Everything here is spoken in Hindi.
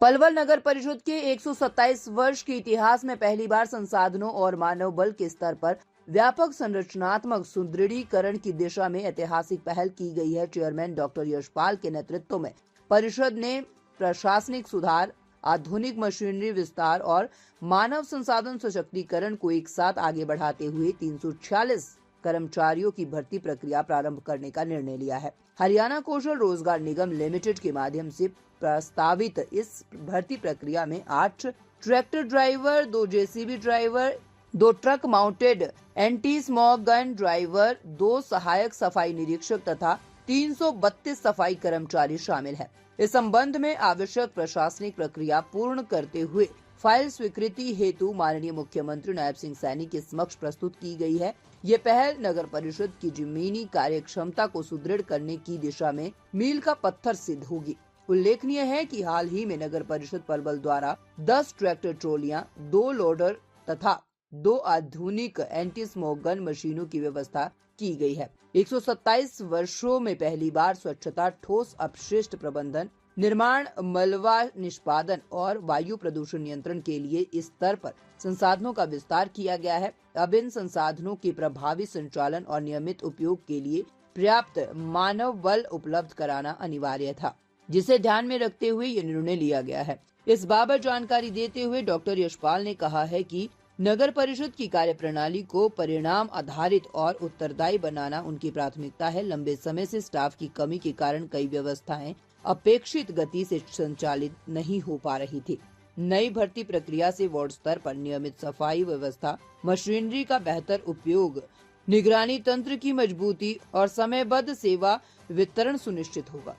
पलवल नगर परिषद के 127 वर्ष के इतिहास में पहली बार संसाधनों और मानव बल के स्तर पर व्यापक संरचनात्मक सुदृढ़ीकरण की दिशा में ऐतिहासिक पहल की गई है। चेयरमैन डॉक्टर यशपाल के नेतृत्व में परिषद ने प्रशासनिक सुधार, आधुनिक मशीनरी विस्तार और मानव संसाधन सशक्तिकरण को एक साथ आगे बढ़ाते हुए 346 कर्मचारियों की भर्ती प्रक्रिया प्रारंभ करने का निर्णय लिया है। हरियाणा कौशल रोजगार निगम लिमिटेड के माध्यम से प्रस्तावित इस भर्ती प्रक्रिया में 8 tractor driver, 2 JCB driver, 2 truck mounted anti smog gun driver, 2 सहायक सफाई निरीक्षक तथा 332 सफाई कर्मचारी शामिल हैं। इस संबंध में आवश्यक प्रशासनिक प्रक्रिया पूर्ण करते हुए फाइल स्वीकृति हेतु माननीय मुख्यमंत्री नायब सिंह सैनी के समक्ष प्रस्तुत की गई है। ये पहल नगर परिषद की जमीनी कार्य क्षमता को सुदृढ़ करने की दिशा में मील का पत्थर सिद्ध होगी। उल्लेखनीय है कि हाल ही में नगर परिषद पलवल द्वारा 10 ट्रैक्टर ट्रॉलियां, 2 लोडर तथा 2 आधुनिक एंटी स्मोक गन मशीनों की व्यवस्था की गई है। 127 वर्षों में पहली बार स्वच्छता, ठोस अपशिष्ट प्रबंधन, निर्माण, मलबा निष्पादन और वायु प्रदूषण नियंत्रण के लिए इस स्तर पर संसाधनों का विस्तार किया गया है। अब इन संसाधनों के प्रभावी संचालन और नियमित उपयोग के लिए पर्याप्त मानव बल उपलब्ध कराना अनिवार्य था, जिसे ध्यान में रखते हुए ये निर्णय लिया गया है। इस बाबत जानकारी देते हुए डॉक्टर यशपाल ने कहा है कि नगर परिषद की कार्यप्रणाली को परिणाम आधारित और उत्तरदायी बनाना उनकी प्राथमिकता है। लंबे समय से स्टाफ की कमी के कारण कई व्यवस्थाएं अपेक्षित गति से संचालित नहीं हो पा रही थी। नई भर्ती प्रक्रिया से वार्ड स्तर पर नियमित सफाई व्यवस्था, मशीनरी का बेहतर उपयोग, निगरानी तंत्र की मजबूती और समयबद्ध सेवा वितरण सुनिश्चित होगा।